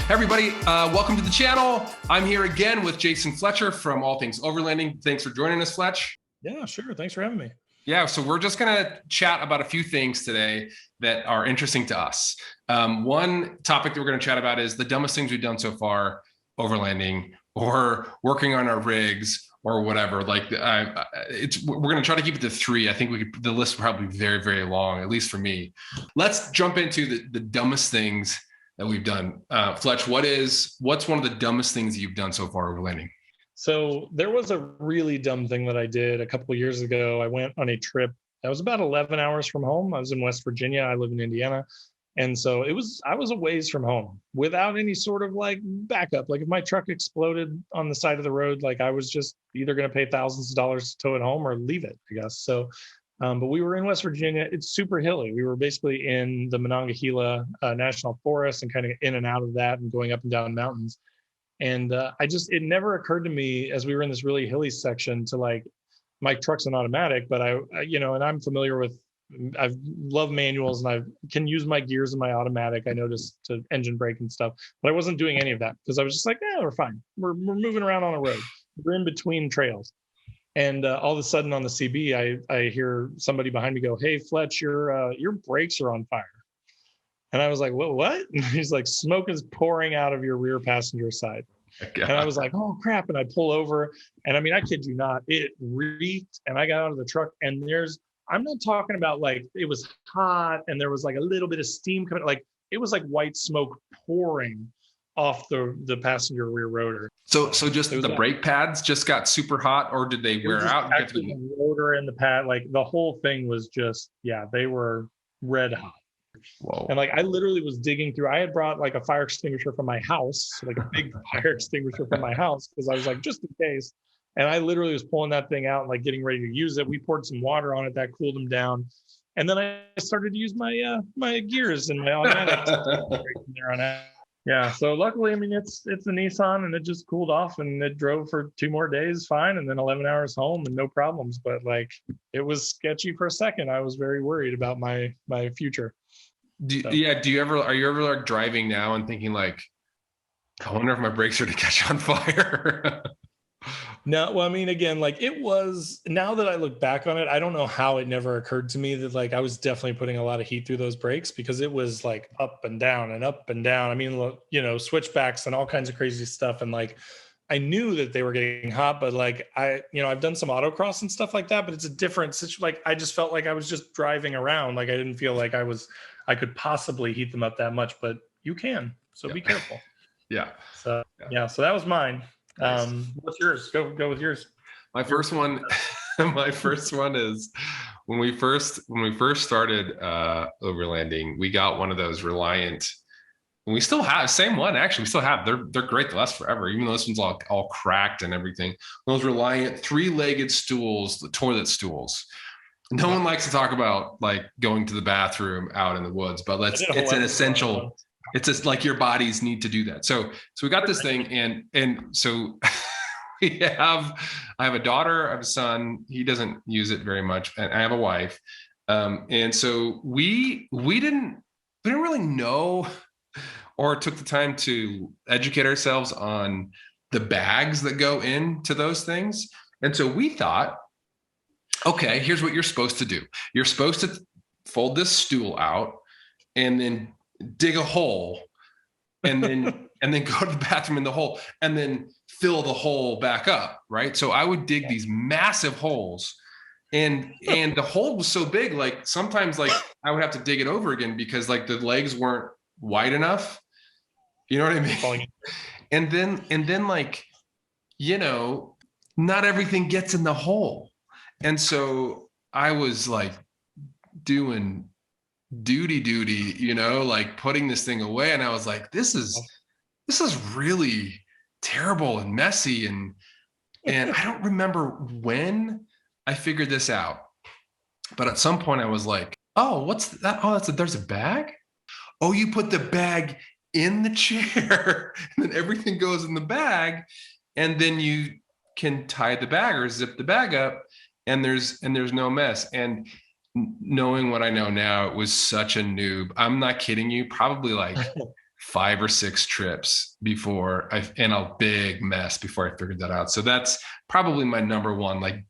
Hey everybody, welcome to the channel. I'm here again with Jason Fletcher from All Things Overlanding. Thanks for joining us, Fletch. Yeah, sure. Thanks for having me. Yeah, so we're just going to chat about a few things today that are interesting to us. One topic that we're going to chat about is the dumbest things we've done so far, overlanding or working on our rigs or whatever. Like, we're going to try to keep it to three. I think the list will probably be very, very long, at least for me. Let's jump into the dumbest things that we've done. Fletch, what's one of the dumbest things you've done so far overlanding? So there was a really dumb thing that I did a couple of years ago. I went on a trip that was about 11 hours from home. I was in West Virginia. I live in Indiana. And so I was a ways from home without any sort of like backup. Like if my truck exploded on the side of the road, like I was just either going to pay thousands of dollars to tow it home or leave it, I guess. So, but we were in West Virginia. It's super hilly. We were basically in the Monongahela National Forest and kind of in and out of that and going up and down mountains. And it never occurred to me as we were in this really hilly section to like, my truck's an automatic, but and I'm familiar with, I love manuals and I can use my gears in my automatic. I noticed to engine brake and stuff, but I wasn't doing any of that because I was just like, yeah, we're fine. We're moving around on a road. We're in between trails. And all of a sudden on the CB, I hear somebody behind me go, "Hey, Fletch, your brakes are on fire." And I was like, what? And he's like, "Smoke is pouring out of your rear passenger side." And I was like, "Oh crap." And I pull over and I mean, I kid you not, it reeked. And I got out of the truck and I'm not talking about like, it was hot and there was like a little bit of steam coming, like it was like white smoke pouring off the passenger rear rotor. So just the brake pads just got super hot, or did they wear out? Actually, the rotor and the pad, like the whole thing was just, they were red hot. Whoa. And like I literally was digging through. I had brought like a fire extinguisher from my house, so like a big fire extinguisher from my house, because I was like, just in case. And I literally was pulling that thing out and like getting ready to use it. We poured some water on it that cooled them down, and then I started to use my my gears and my automatic from there on out. Yeah. So luckily, I mean, it's a Nissan and it just cooled off and it drove for 2 more days fine, and then 11 hours home and no problems. But like it was sketchy for a second. I was very worried about my future. Are you ever like driving now and thinking like, I wonder if my brakes are to catch on fire? No, well, I mean, again, like it was, now that I look back on it, I don't know how it never occurred to me that like I was definitely putting a lot of heat through those brakes, because it was like up and down and up and down. I mean, look, switchbacks and all kinds of crazy stuff. And like, I knew that they were getting hot, but like I've done some autocross and stuff like that, but it's a different situation. Like I just felt like I was just driving around. Like I didn't feel like I could possibly heat them up that much, but you can. So be careful. Yeah. So that was mine. Nice. What's yours? Go with yours. My first one is when we first started overlanding, we got one of those Reliant, and we still have same one. Actually, we still have. They're great. They last forever, even though this one's all cracked and everything. Those Reliant 3-legged stools, the toilet stools. No one likes to talk about like going to the bathroom out in the woods, but it's an essential. It's just like your bodies need to do that. So we got this thing, and so I have a daughter, I have a son. He doesn't use it very much, and I have a wife. And so we didn't really know or took the time to educate ourselves on the bags that go into those things. And so we thought, okay, here's what you're supposed to do. You're supposed to fold this stool out and then dig a hole and then go to the bathroom in the hole and then fill the hole back up, right? So I would dig these massive holes, and the hole was so big, like sometimes like I would have to dig it over again because like the legs weren't wide enough. You know what I mean? And then like, not everything gets in the hole. And so I was like doing duty, like putting this thing away. And I was like, this is really terrible and messy. And I don't remember when I figured this out, but at some point I was like, oh, what's that? Oh, there's a bag. Oh, you put the bag in the chair and then everything goes in the bag. And then you can tie the bag or zip the bag up and there's no mess. And knowing what I know now, it was such a noob. I'm not kidding you. Probably like 5 or 6 trips before in a big mess before I figured that out. So that's probably my number one, like,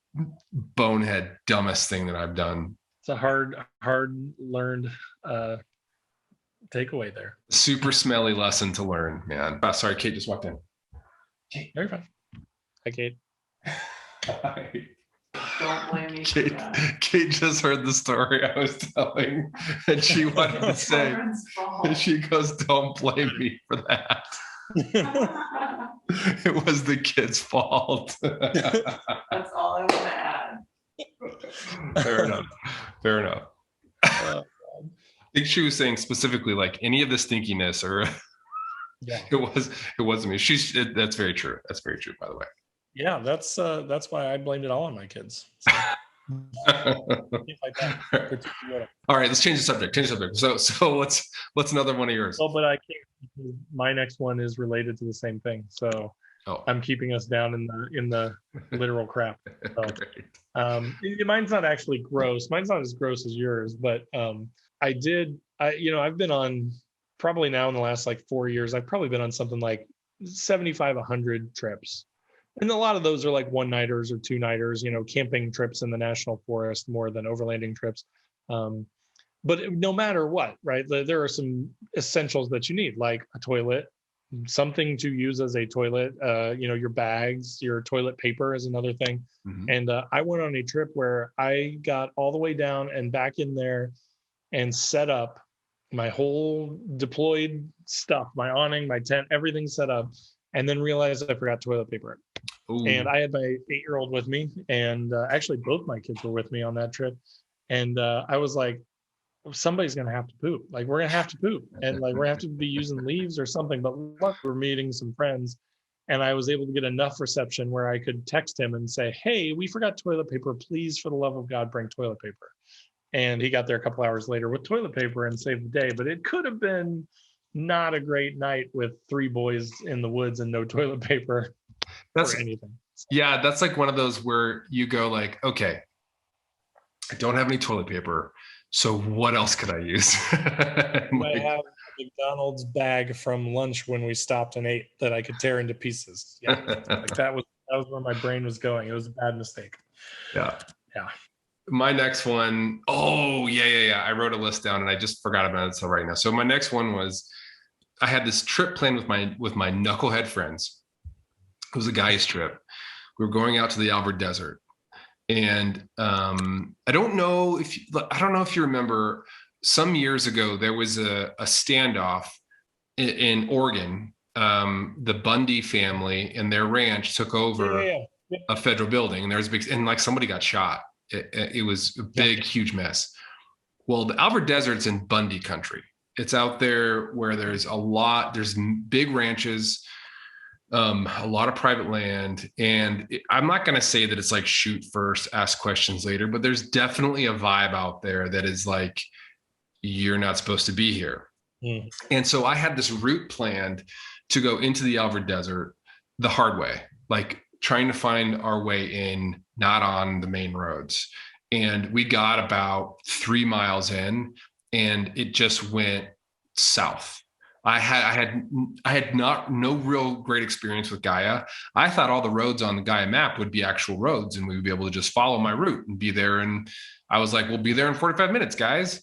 bonehead dumbest thing that I've done. It's a hard learned takeaway there. Super smelly lesson to learn, man. Sorry, Kate just walked in. Kate, you're fine. Hi, Kate. Hi. Don't blame me. Kate just heard the story I was telling, and she wanted to say, she goes, "Don't blame me for that. It was the kid's fault." That's all I want to add. Fair enough. Fair enough. I think she was saying specifically, like, any of the stinkiness, or yeah, it wasn't me. That's very true. That's very true, by the way. Yeah, that's why I blamed it all on my kids. So. Like that. All right, let's change the subject. So what's another one of yours? Oh, but I can't. My next one is related to the same thing. So I'm keeping us down in the literal crap. So, mine's not actually gross. Mine's not as gross as yours, but I've been on, probably now in the last like 4 years, I've probably been on something like 75, 100 trips. And a lot of those are like one-nighters or two-nighters, camping trips in the national forest more than overlanding trips. But no matter what, right, there are some essentials that you need, like a toilet, something to use as a toilet, your bags, your toilet paper is another thing. Mm-hmm. And I went on a trip where I got all the way down and back in there and set up my whole deployed stuff, my awning, my tent, everything set up, and then realized I forgot toilet paper. Ooh. And I had my 8-year-old with me, and actually both my kids were with me on that trip. And I was like, somebody's going to have to poop. Like, we're going to have to poop. And like, we're going to have to be using leaves or something. But luckily, we're meeting some friends. And I was able to get enough reception where I could text him and say, hey, we forgot toilet paper. Please, for the love of God, bring toilet paper. And he got there a couple hours later with toilet paper and saved the day. But it could have been not a great night with 3 boys in the woods and no toilet paper. That's anything. Yeah, that's like one of those where you go like, okay, I don't have any toilet paper, so what else could I use? I have a McDonald's bag from lunch when we stopped and ate that I could tear into pieces. Yeah, like that was where my brain was going. It was a bad mistake. Yeah. My next one, I wrote a list down and I just forgot about it until right now. So my next one was, I had this trip planned with my knucklehead friends. It was a guy's trip. We were going out to the Alvord Desert, and I don't know if you remember, some years ago there was a standoff in Oregon. The Bundy family and their ranch took over a federal building, and there was like somebody got shot. It was a big, huge mess. Well, the Alvord Desert's in Bundy country. It's out there where there's big ranches, a lot of private land. And I'm not going to say that it's like shoot first, ask questions later, but there's definitely a vibe out there that is like, you're not supposed to be here. Mm. And so I had this route planned to go into the Alvord Desert the hard way, like trying to find our way in, not on the main roads. And we got about 3 miles in, and it just went south. I had no real great experience with Gaia. I thought all the roads on the Gaia map would be actual roads, and we would be able to just follow my route and be there. And I was like, we'll be there in 45 minutes, guys.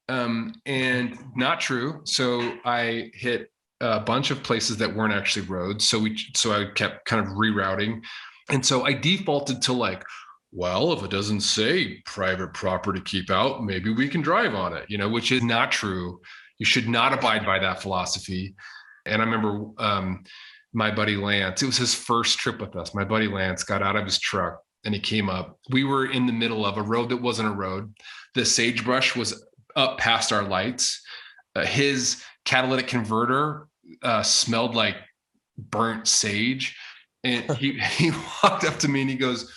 And not true. So I hit a bunch of places that weren't actually roads. So I kept kind of rerouting. And so I defaulted to like, well, if it doesn't say private property to keep out, maybe we can drive on it, which is not true. You should not abide by that philosophy. And I remember my buddy Lance, it was his first trip with us. My buddy Lance got out of his truck and he came up. We were in the middle of a road that wasn't a road. The sagebrush was up past our lights. His catalytic converter smelled like burnt sage. And he walked up to me and he goes,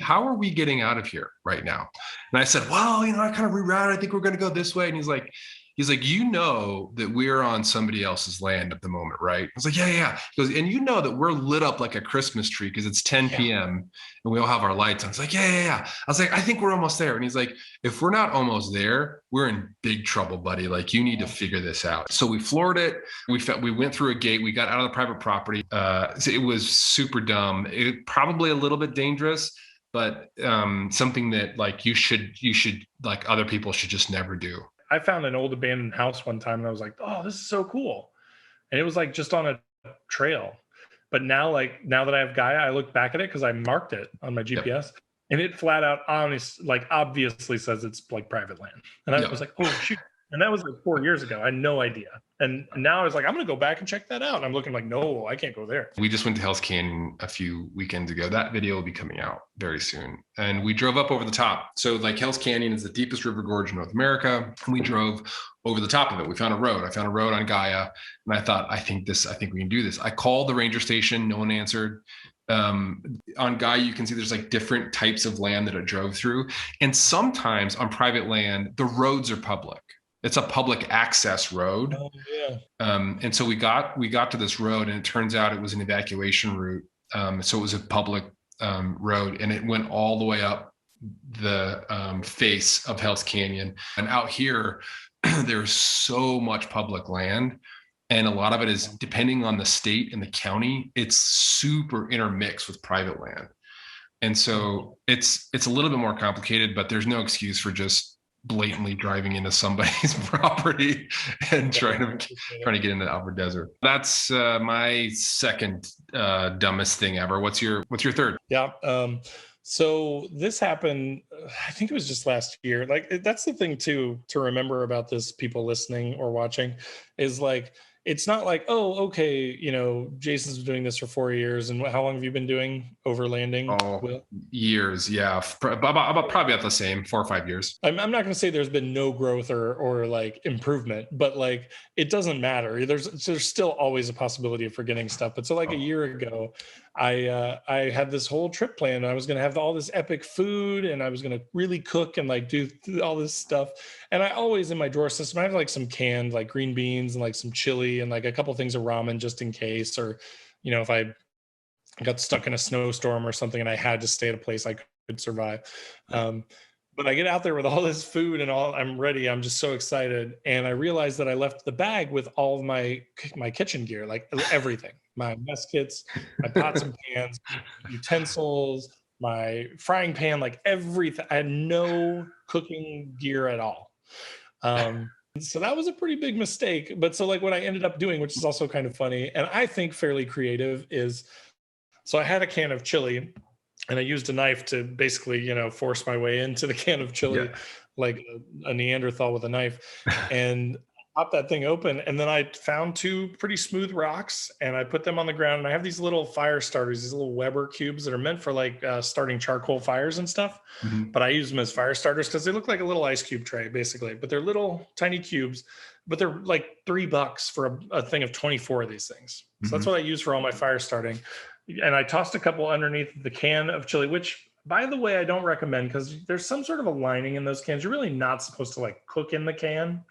how are we getting out of here right now? And I said, well, I kind of rerouted. I think we're going to go this way. And he's like, he's like, you know that we're on somebody else's land at the moment, right? I was like, yeah, yeah, yeah. He goes, and you know that we're lit up like a Christmas tree because it's 10 p.m. and we all have our lights on. It's like, yeah, yeah, yeah. I was like, I think we're almost there. And he's like, if we're not almost there, we're in big trouble, buddy. Like, you need to figure this out. So we floored it. We went through a gate. We got out of the private property. So it was super dumb. It probably a little bit dangerous, but something that like you should like other people should just never do. I found an old abandoned house one time and I was like, oh, this is so cool. And it was like just on a trail. But now that I have Gaia, I look back at it because I marked it on my GPS and it flat out obviously says it's like private land. And I was like, oh shoot. And that was like 4 years ago. I had no idea. And now I was like, I'm going to go back and check that out. And I'm looking like, no, I can't go there. We just went to Hell's Canyon a few weekends ago. That video will be coming out very soon. And we drove up over the top. So like Hell's Canyon is the deepest river gorge in North America. And we drove over the top of it. We found a road. I found a road on Gaia. And I thought, I think we can do this. I called the ranger station. No one answered. On Gaia, you can see there's like different types of land that it drove through. And sometimes on private land, the roads are public. It's a public access road. Oh, yeah. And so we got to this road and it turns out it was an evacuation route. So it was a public road and it went all the way up the face of Hell's Canyon. And out here, there's so much public land. And a lot of it is, depending on the state and the county, it's super intermixed with private land. And so it's a little bit more complicated, but there's no excuse for just blatantly driving into somebody's property and trying to get into the Alfred Desert. That's my second dumbest thing ever. What's your third? Yeah. So this happened, I think it was just last year. Like, that's the thing too, to remember about this, people listening or watching, is like, it's not like, oh, okay, Jason's been doing this for 4 years. And how long have you been doing overlanding? Oh, years. Yeah. About probably about the same, 4 or 5 years. I'm not going to say there's been no growth or like improvement, but like, it doesn't matter. There's still always a possibility of forgetting stuff. But so like a year ago, I had this whole trip planned. I was going to have all this epic food and I was going to really cook and like do all this stuff. And I always, in my drawer system, I have like some canned like green beans and like some chili and like a couple things of ramen just in case, or, if I got stuck in a snowstorm or something and I had to stay at a place I could survive. But I get out there with all this food and I'm ready. I'm just so excited. And I realized that I left the bag with all of my kitchen gear, like everything, my mess kits, my pots and pans, utensils, my frying pan, like everything. I had no cooking gear at all. So that was a pretty big mistake. But so like what I ended up doing, which is also kind of funny, and I think fairly creative, is so I had a can of chili and I used a knife to basically, force my way into the can of chili, like a Neanderthal with a knife, and pop that thing open. And then I found 2 pretty smooth rocks and I put them on the ground. And I have these little fire starters, these little Weber cubes that are meant for like starting charcoal fires and stuff. Mm-hmm. But I use them as fire starters because they look like a little ice cube tray, basically. But they're little tiny cubes, but they're like $3 for a thing of 24 of these things. So that's what I use for all my fire starting. And I tossed a couple underneath the can of chili, which, by the way, I don't recommend because there's some sort of a lining in those cans. You're really not supposed to like cook in the can.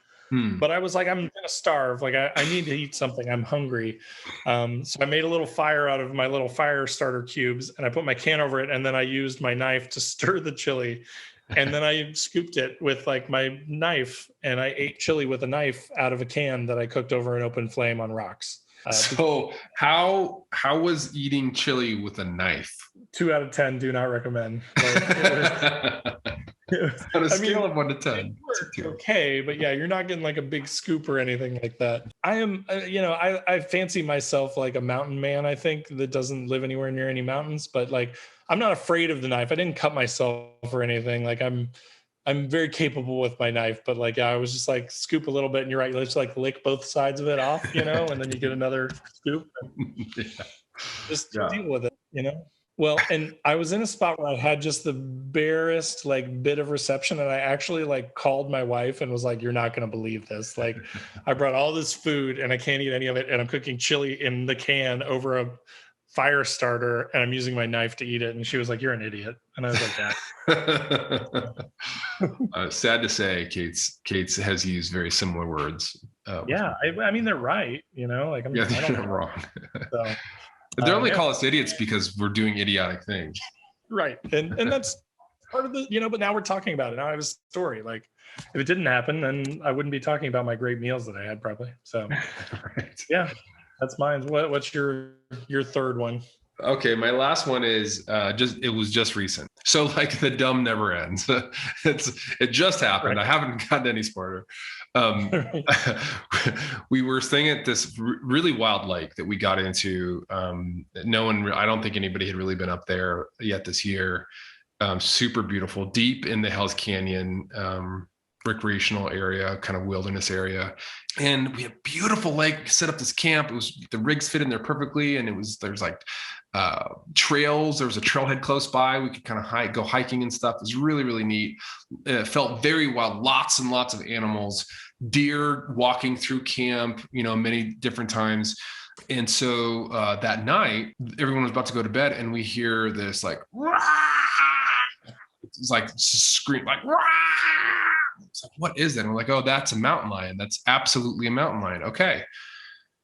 But I was like, I'm going to starve. Like, I need to eat something. I'm hungry. So I made a little fire out of my little fire starter cubes and I put my can over it. And then I used my knife to stir the chili. And then I scooped it with like my knife and I ate chili with a knife out of a can that I cooked over an open flame on rocks. So how was eating chili with a knife? 2 out of 10, do not recommend. On a scale of 1 to 10. Okay, but yeah, you're not getting like a big scoop or anything like that. I am, I fancy myself like a mountain man, I think, that doesn't live anywhere near any mountains, but like, I'm not afraid of the knife. I didn't cut myself or anything. Like I'm very capable with my knife, but like, I was just like scoop a little bit and you're right. Let's like lick both sides of it off, and then you get another scoop. Just deal with it, Well, and I was in a spot where I had just the barest like bit of reception. And I actually like called my wife and was like, you're not going to believe this. Like I brought all this food and I can't eat any of it. And I'm cooking chili in the can over a fire starter and I'm using my knife to eat it. And she was like, "You're an idiot." And I was like, "Yeah." Sad to say, Kate's has used very similar words. Yeah, I mean, they're right. Like Yeah, I they're don't not know. wrong. So, They only yeah. call us idiots because we're doing idiotic things. Right. And that's part of the, but now we're talking about it. Now I have a story. Like if it didn't happen, then I wouldn't be talking about my great meals that I had probably. So Right. yeah, that's mine. What's your third one? Okay, my last one is it was just recent. So like the dumb never ends. It just happened. Right. I haven't gotten any smarter. We were staying at this really wild lake that we got into. I don't think anybody had really been up there yet this year. Super beautiful, deep in the Hell's Canyon recreational area, kind of wilderness area. And we had beautiful lake. We set up this camp. The rigs fit in there perfectly. And there's like trails. There was a trailhead close by. We could kind of go hiking and stuff. It was really, really neat. It felt very wild. Lots and lots of animals, deer walking through camp, many different times. And so that night, everyone was about to go to bed, and we hear this like, Rah! It's like scream, like, Rah! It's like, what is that? And we're like, oh, that's a mountain lion. That's absolutely a mountain lion. Okay.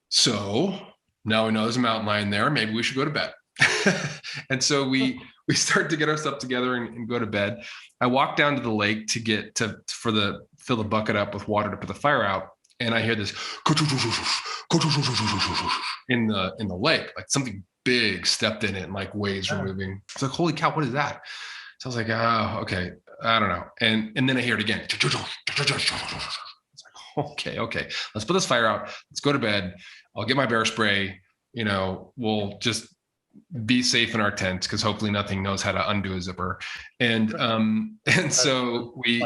So now we know there's a mountain lion there. Maybe we should go to bed. And so we start to get our stuff together and go to bed. I walk down to the lake to fill the bucket up with water to put the fire out. And I hear this in the lake, like something big stepped in it and like waves were moving. It's like, holy cow, what is that? So I was like, oh, okay. I don't know. And then I hear it again. It's like, okay. Let's put this fire out. Let's go to bed. I'll get my bear spray. We'll just be safe in our tent because hopefully nothing knows how to undo a zipper. And so we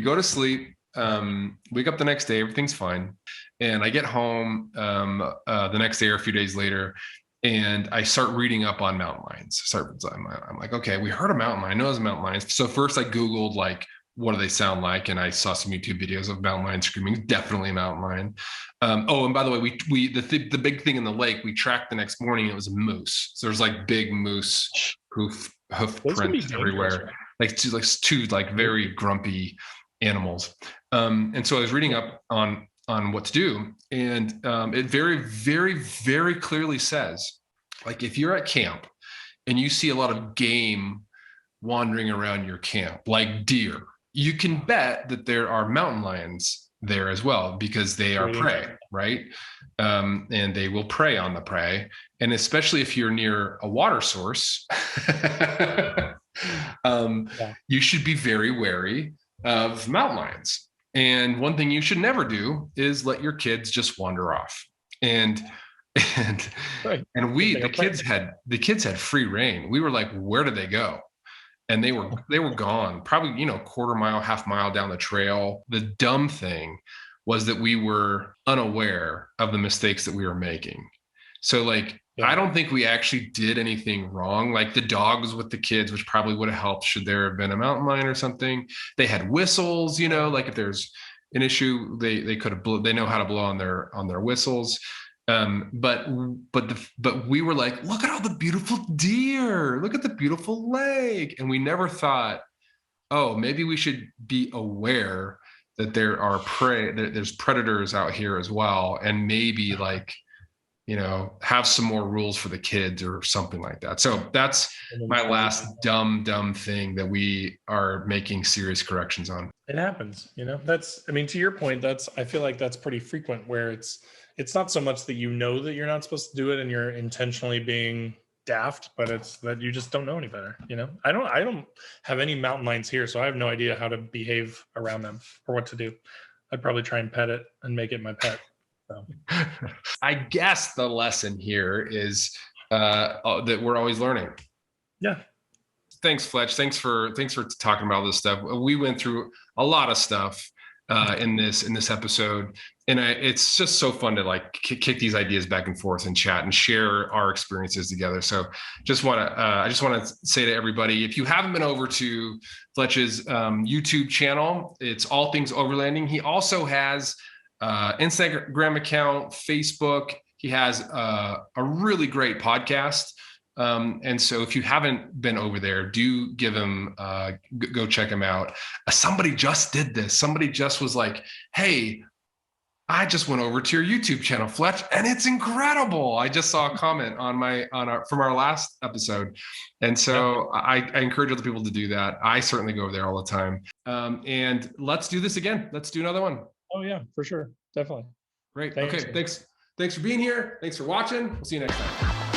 go to sleep. Wake up the next day, everything's fine. And I get home the next day or a few days later, and I start reading up on mountain lions. I'm like, okay, we heard of mountain lion. I know it's mountain lions. So first I Googled like, what do they sound like? And I saw some YouTube videos of mountain lions screaming. Definitely a mountain lion. And by the way, the big thing in the lake, we tracked the next morning. It was a moose. So there's like big moose hoof prints everywhere. Like two very grumpy animals. And so I was reading up on what to do. And it very, very, very clearly says, like, if you're at camp and you see a lot of game wandering around your camp, like deer, you can bet that there are mountain lions there as well, because they are prey, right? And they will prey on the prey. And especially if you're near a water source, you should be very wary of mountain lions. And one thing you should never do is let your kids just wander off. And the kids had free reign. We were like, where did they go? And they were gone, probably, quarter mile, half mile down the trail. The dumb thing was that we were unaware of the mistakes that we were making. So I don't think we actually did anything wrong. Like the dogs with the kids, which probably would have helped should there have been a mountain lion or something. They had whistles, like if there's an issue, they could have they know how to blow on their whistles. But we were like, look at all the beautiful deer, look at the beautiful lake. And we never thought, oh, maybe we should be aware that there are there's predators out here as well. And maybe have some more rules for the kids or something like that. So that's my last dumb thing that we are making serious corrections on. It happens, to your point, I feel like that's pretty frequent, where it's not so much that that you're not supposed to do it and you're intentionally being daft, but it's that you just don't know any better. I don't have any mountain lions here, so I have no idea how to behave around them or what to do. I'd probably try and pet it and make it my pet. So. I guess the lesson here is that we're always learning. Yeah. Thanks, Fletch. Thanks for talking about all this stuff. We went through a lot of stuff in this episode, and it's just so fun to kick these ideas back and forth and chat and share our experiences together. So I just want to say to everybody, if you haven't been over to Fletch's YouTube channel, it's All Things Overlanding. He also has Instagram account, Facebook. He has a really great podcast. And so if you haven't been over there, do give him, go check him out. Somebody just did this. Somebody just was like, hey, I just went over to your YouTube channel, Fletch, and it's incredible. I just saw a comment from our last episode. And so I encourage other people to do that. I certainly go over there all the time. And let's do this again. Let's do another one. Oh yeah, for sure. Definitely. Great. Thanks. Okay. Thanks for being here. Thanks for watching. We'll see you next time.